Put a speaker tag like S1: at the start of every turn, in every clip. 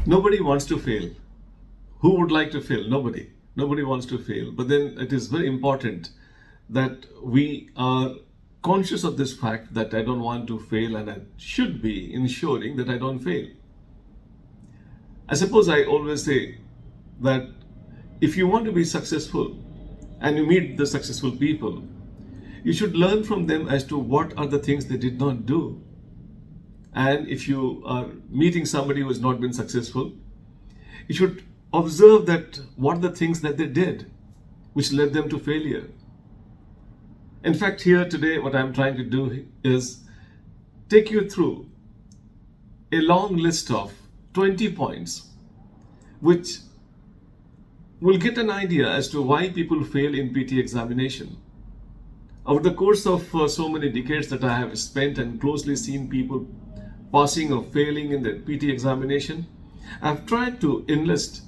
S1: Nobody wants to fail. Who would like to fail? Nobody. Nobody wants to fail. But then it is very important that we are conscious of this fact that I don't want to fail, and I should be ensuring that I don't fail. I suppose I always say that if you want to be successful and you meet the successful people, you should learn from them as to what are the things they did not do. And if you are meeting somebody who has not been successful, you should observe that what are the things that they did which led them to failure. In fact, here today, what I'm trying to do is take you through a long list of 20 points which will get an idea as to why people fail in PT examination. Over the course of so many decades that I have spent and closely seen people passing or failing in the PT examination, I've tried to enlist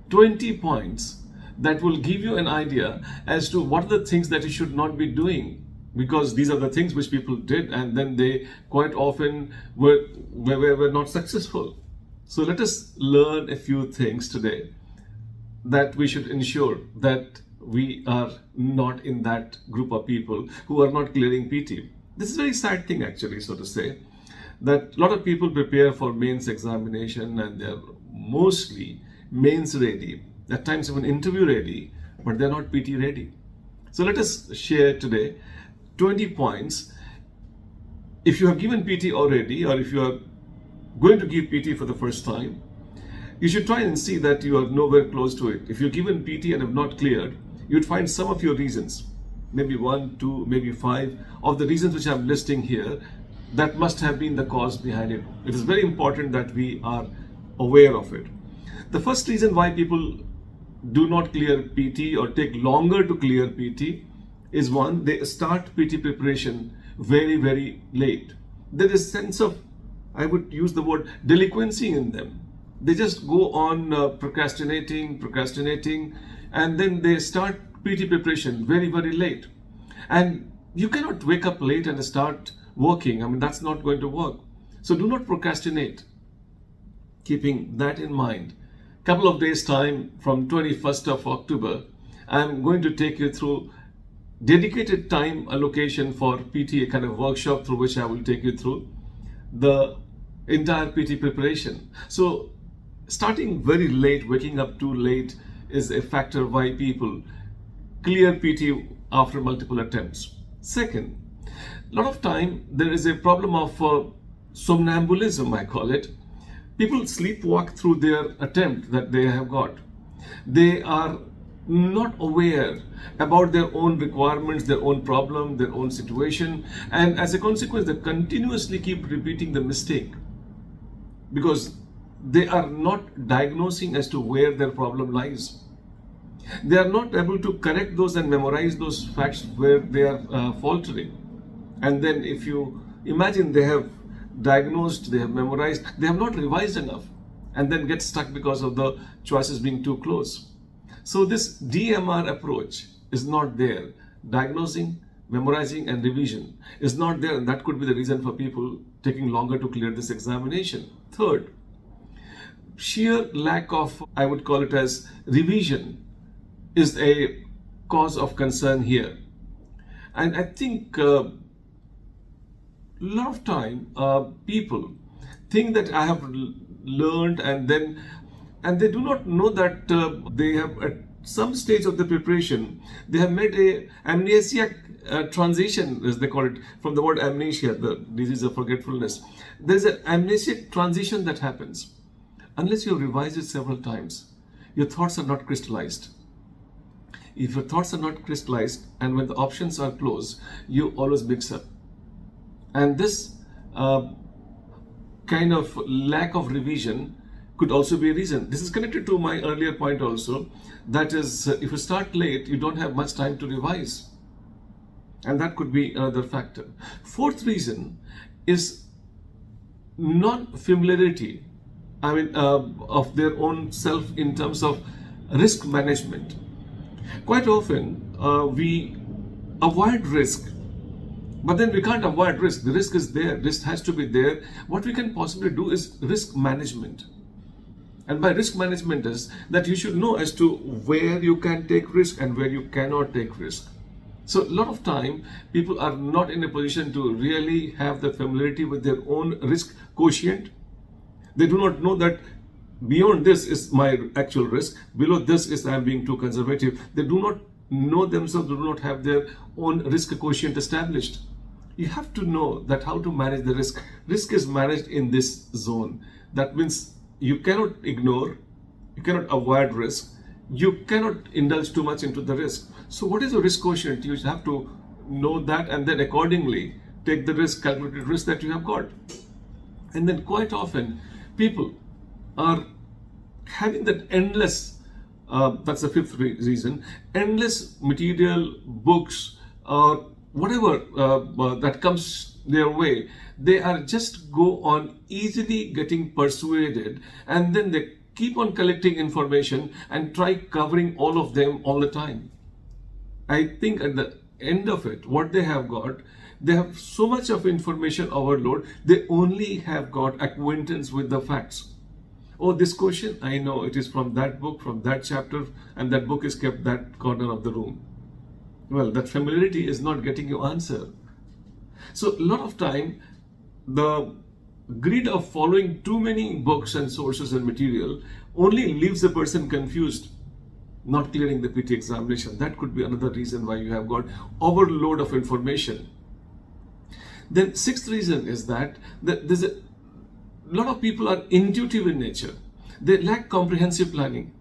S1: 20 points that will give you an idea as to what are the things that you should not be doing, because these are the things which people did and then they quite often were not successful. So let us learn a few things today that we should ensure that we are not in that group of people who are not clearing PT. This is a very sad thing actually, so to say, that a lot of people prepare for mains examination and they're mostly mains ready, at times even interview ready, but they're not PT ready. So let us share today 20 points. If you have given PT already, or if you are going to give PT for the first time, you should try and see that you are nowhere close to it. If you're given PT and have not cleared, you'd find some of your reasons, maybe 1, 2, maybe 5 of the reasons which I'm listing here, that must have been the cause behind it. It is very important that we are aware of it. The first reason why people do not clear PT or take longer to clear PT is, one, they start PT preparation very, very late. There is a sense of, I would use the word delinquency in them. They just go on procrastinating, and then they start PT preparation very, very late. And you cannot wake up late and start working. I mean, that's not going to work. So do not procrastinate. Keeping that in mind, couple of days time from 21st of October, I'm going to take you through dedicated time allocation for PT, a kind of workshop through which I will take you through the entire PT preparation. So starting very late, waking up too late is a factor why people clear PT after multiple attempts. Second, a lot of time there is a problem of somnambulism, I call it. People sleepwalk through their attempt that they have got. They are not aware about their own requirements, their own problem, their own situation, and as a consequence they continuously keep repeating the mistake because they are not diagnosing as to where their problem lies. They are not able to correct those and memorize those facts where they are faltering. And then if you imagine they have diagnosed, they have memorized, they have not revised enough, and then get stuck because of the choices being too close. So this DMR approach is not there. Diagnosing, memorizing and revision is not there, and that could be the reason for people taking longer to clear this examination. Third, sheer lack of, I would call it as revision, is a cause of concern here. And I think a lot of time people think that I have learned, and they do not know that they have at some stage of the preparation they have made a amnesiac transition, as they call it, from the word amnesia, the disease of forgetfulness. There is an amnesiac transition that happens. Unless you have revised it several times, your thoughts are not crystallized. If your thoughts are not crystallized and when the options are closed, you always mix up. And this kind of lack of revision could also be a reason. This is connected to my earlier point also. That is, if you start late, you don't have much time to revise. And that could be another factor. Fourth reason is non-familiarity, of their own self in terms of risk management. Quite often, we avoid risk, but then we can't avoid risk. The risk is there. Risk has to be there. What we can possibly do is risk management. And by risk management is that you should know as to where you can take risk and where you cannot take risk. So a lot of time people are not in a position to really have the familiarity with their own risk quotient. They do not know that beyond this is my actual risk, below this is I am being too conservative. They do not know themselves, they do not have their own risk quotient established. You have to know that how to manage the risk. Risk is managed in this zone. That means you cannot ignore, you cannot avoid risk, you cannot indulge too much into the risk. So what is the risk quotient? You have to know that and then accordingly take the risk, calculated risk that you have got. And then quite often people are having that endless, that's the fifth reason, endless material, books, or whatever that comes their way. They are just go on easily getting persuaded, and then they keep on collecting information and try covering all of them all the time. I think at the end of it, what they have got, they have so much of information overload, they only have got acquaintance with the facts. Oh, this question, I know it is from that book, from that chapter, and that book is kept that corner of the room. Well, that familiarity is not getting you answer. So a lot of time, the greed of following too many books and sources and material only leaves the person confused, not clearing the PT examination. That could be another reason why you have got overload of information. Then sixth reason is that there's a lot of people are intuitive in nature. They lack comprehensive planning,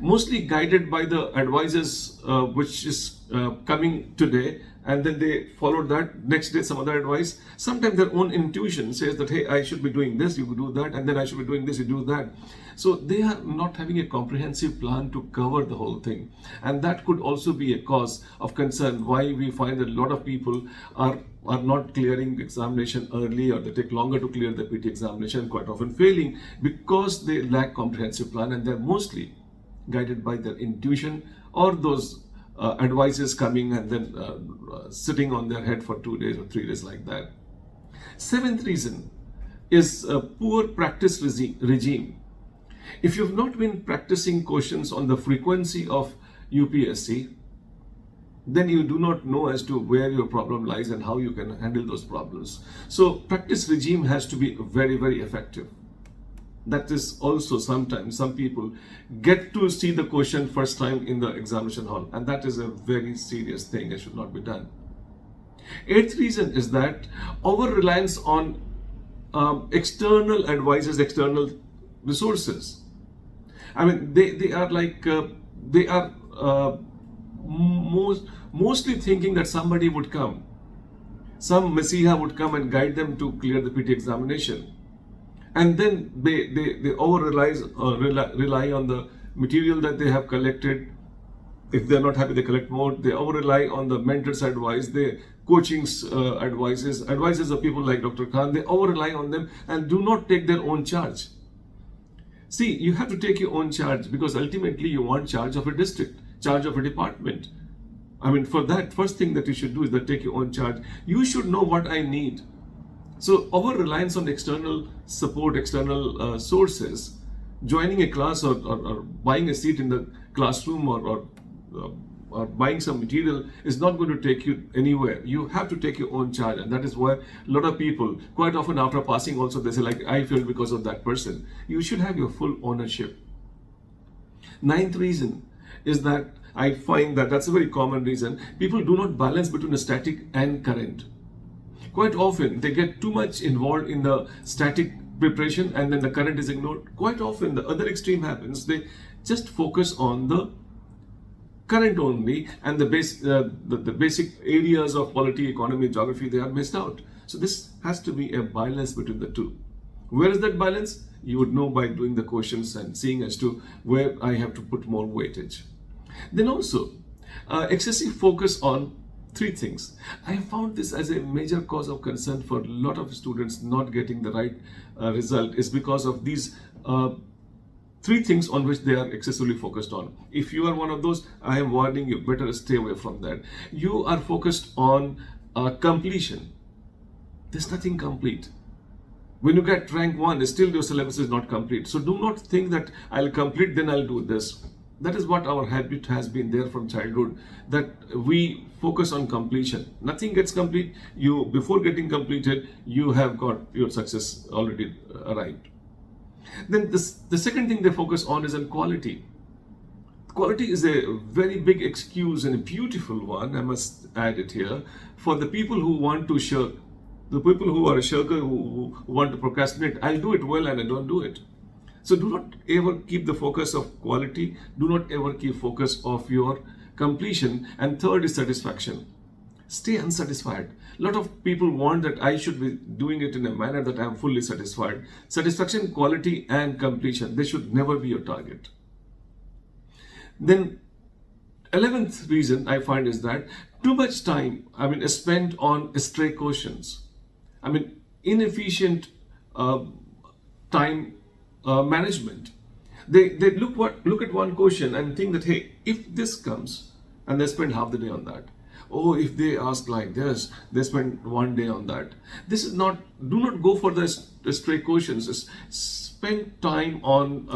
S1: mostly guided by the advices which is coming today, and then they follow that next day some other advice. Sometimes their own intuition says that, hey, I should be doing this, you do that, and then I should be doing this, you do that. So they are not having a comprehensive plan to cover the whole thing, and that could also be a cause of concern why we find that a lot of people are not clearing examination early, or they take longer to clear the PT examination, quite often failing because they lack comprehensive plan, and they're mostly guided by their intuition or those advices coming and then sitting on their head for 2 days or 3 days like that. Seventh reason is a poor practice regime. If you've not been practicing questions on the frequency of UPSC, then you do not know as to where your problem lies and how you can handle those problems. So practice regime has to be very, very effective. That is also sometimes some people get to see the question first time in the examination hall, and that is a very serious thing. It should not be done. Eighth reason is that over-reliance on external advisors, external resources. I mean, they are like, they are mostly thinking that somebody would come, some messiah would come and guide them to clear the PT examination. And then they over-rely on the material that they have collected. If they're not happy, they collect more. They over-rely on the mentor's advice, the coaching's advices of people like Dr. Khan. They over-rely on them and do not take their own charge. See, you have to take your own charge, because ultimately you want charge of a district, charge of a department. I mean, for that, first thing that you should do is that take your own charge. You should know what I need. So over-reliance on external support, external sources, joining a class or buying a seat in the classroom or buying some material is not going to take you anywhere. You have to take your own charge, and that is why a lot of people, quite often after passing also, they say like, I failed because of that person. You should have your full ownership. Ninth reason is that I find that that's a very common reason. People do not balance between a static and current. Quite often they get too much involved in the static preparation and then the current is ignored. Quite often the other extreme happens. They just focus on the current only, and the basic areas of polity, economy, geography, they are missed out. So this has to be a balance between the two. Where is that balance? You would know by doing the questions and seeing as to where I have to put more weightage. Then also excessive focus on three things. I have found this as a major cause of concern for a lot of students not getting the right result, is because of these three things on which they are excessively focused on. If you are one of those, I am warning you, better stay away from that. You are focused on completion. There's nothing complete. When you get rank 1, still your syllabus is not complete. So do not think that I'll complete, then I'll do this. That is what our habit has been there from childhood, that we focus on completion. Nothing gets complete. You, before getting completed, you have got your success already arrived. Then the second thing they focus on is on quality. Quality is a very big excuse and a beautiful one, I must add it here, for the people who want to shirk. The people who are a shirker, who want to procrastinate, I'll do it well and I don't do it. So do not ever keep the focus of quality. Do not ever keep focus of your completion. And third is satisfaction. Stay unsatisfied. A lot of people want that I should be doing it in a manner that I am fully satisfied. Satisfaction, quality and completion, they should never be your target. Then 11th reason I find is that too much time spent on stray questions. Inefficient time management. They look at one question and think that, hey, if this comes, and they spend half the day on that. Oh, if they ask like this, they spend one day on that. This is not. Do not go for the stray questions. Spend time on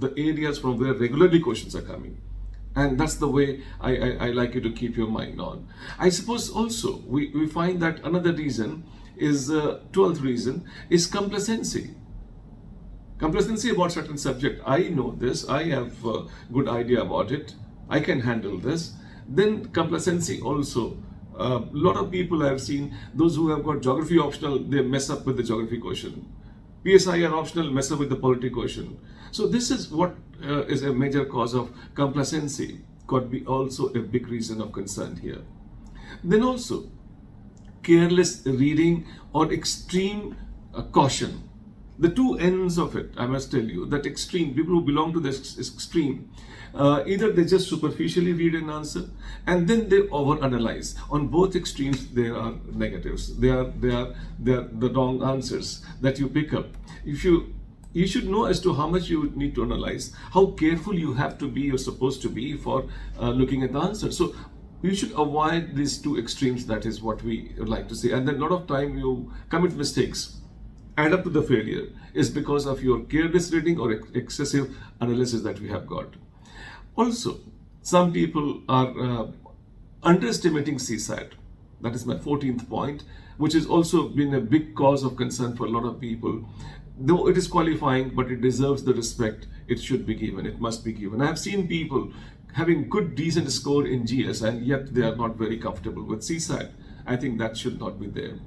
S1: the areas from where regularly questions are coming. And that's the way I like you to keep your mind on. I suppose also we find that another reason is 12th reason is complacency. Complacency about certain subject. I know this. I have a good idea about it. I can handle this. Then complacency also. A lot of people I have seen, those who have got geography optional, they mess up with the geography question. PSIR optional, mess up with the polity question. So this is what is a major cause of complacency. Could be also a big reason of concern here. Then also careless reading or extreme caution. The two ends of it, I must tell you, that extreme, people who belong to this extreme, either they just superficially read an answer and then they overanalyze. On both extremes, there are negatives. They are the wrong answers that you pick up. You should know as to how much you need to analyze, how careful you have to be, you're supposed to be for looking at the answer. So you should avoid these two extremes. That is what we would like to say. And then a lot of time you commit mistakes, add up to the failure, is because of your careless reading or excessive analysis that we have got. Also, some people are underestimating CSAT. That is my 14th point, which has also been a big cause of concern for a lot of people. Though it is qualifying, but it deserves the respect it should be given, it must be given. I have seen people having good, decent score in GS and yet they are not very comfortable with CSAT. I think that should not be there.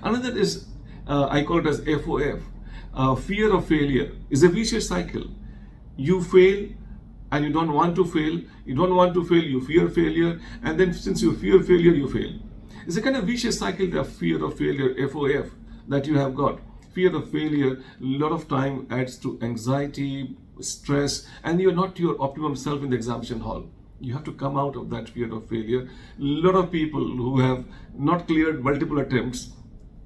S1: Another is, I call it as FOF. Fear of failure is a vicious cycle. You fail and you don't want to fail. You don't want to fail, you fear failure. And then since you fear failure, you fail. It's a kind of vicious cycle, the fear of failure, FOF, that you have got. Fear of failure, a lot of time adds to anxiety, stress, and you're not your optimum self in the examination hall. You have to come out of that fear of failure. A lot of people who have not cleared multiple attempts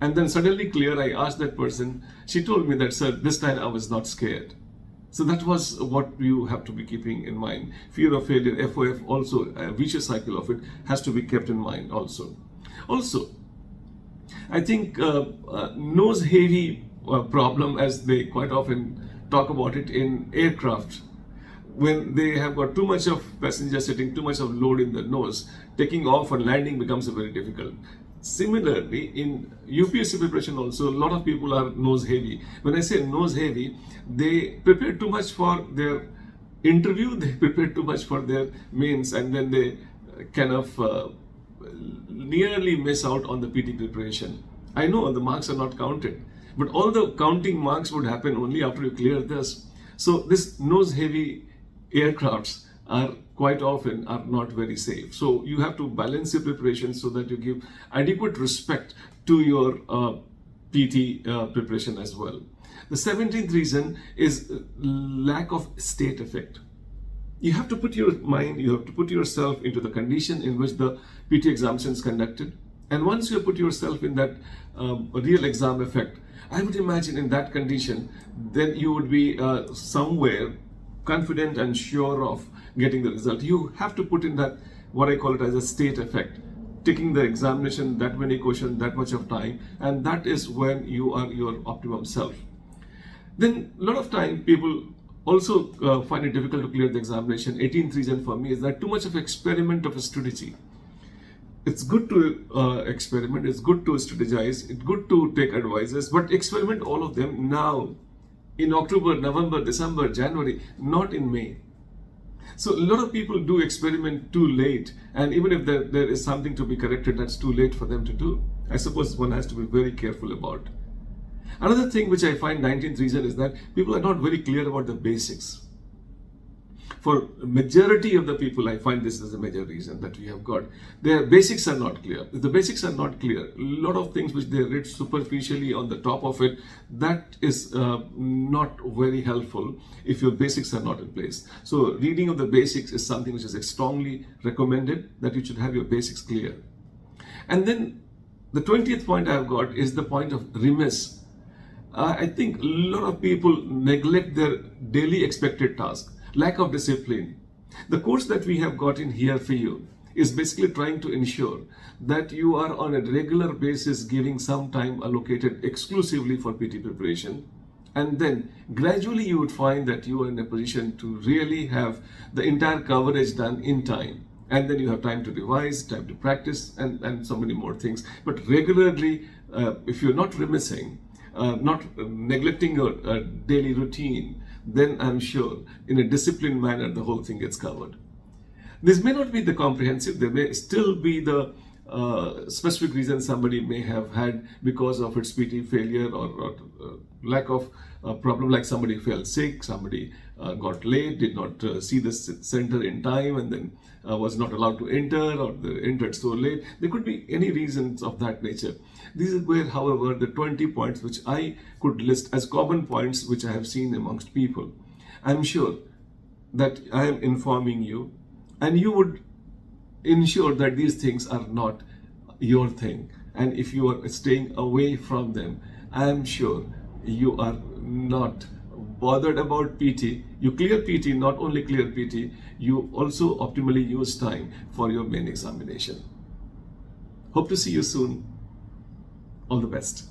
S1: and then suddenly clear, I asked that person, she told me that, sir, this time I was not scared. So that was what you have to be keeping in mind. Fear of failure, FOF, also a vicious cycle of it has to be kept in mind also. Also, I think nose heavy problem, as they quite often talk about it in aircraft, when they have got too much of passengers sitting, too much of load in the nose, taking off and landing becomes very difficult. Similarly, in UPSC preparation also, a lot of people are nose heavy. When I say nose heavy, they prepare too much for their interview, they prepare too much for their mains, and then they kind of nearly miss out on the PT preparation. I know the marks are not counted, but all the counting marks would happen only after you clear this. So this nose heavy aircrafts are quite often are not very safe. So you have to balance your preparation so that you give adequate respect to your PT preparation as well. The 17th reason is lack of state effect. You have to put your mind, you have to put yourself into the condition in which the PT examination is conducted. And once you put yourself in that real exam effect, I would imagine in that condition, then you would be somewhere confident and sure of getting the result. You have to put in that, what I call it as a state effect. taking the examination, that many questions, that much of time, and that is when you are your optimum self. Then a lot of time people also find it difficult to clear the examination. 18th reason for me is that too much of experiment of a strategy. It's good to experiment, it's good to strategize, it's good to take advices, but experiment all of them now in October, November, December, January, not in May. So a lot of people do experiment too late, and even if there is something to be corrected, that's too late for them to do. I suppose one has to be very careful about. Another thing which I find 19th reason is that people are not very clear about the basics. For majority of the people, I find this is a major reason that we have got. Their basics are not clear. If the basics are not clear, a lot of things which they read superficially on the top of it, that is not very helpful if your basics are not in place. So reading of the basics is something which is strongly recommended, that you should have your basics clear. And then the 20th point I have got is the point of remiss. I think a lot of people neglect their daily expected task. Lack of discipline. The course that we have got in here for you is basically trying to ensure that you are on a regular basis giving some time allocated exclusively for PT preparation, and then gradually you would find that you are in a position to really have the entire coverage done in time, and then you have time to revise, time to practice, and so many more things. But regularly, if you're not remissing, not neglecting your daily routine, then I'm sure in a disciplined manner the whole thing gets covered. This may not be the comprehensive, there may still be the specific reason somebody may have had because of its PT failure or lack of problem, like somebody fell sick, somebody got late, did not see the center in time, and then was not allowed to enter, or they entered so late. There could be any reasons of that nature. This is where, however, the 20 points which I could list as common points which I have seen amongst people, I'm sure that I am informing you, and you would ensure that these things are not your thing. And if you are staying away from them, I am sure you are not bothered about PT. You clear PT, not only clear PT, you also optimally use time for your main examination. Hope to see you soon. All the best.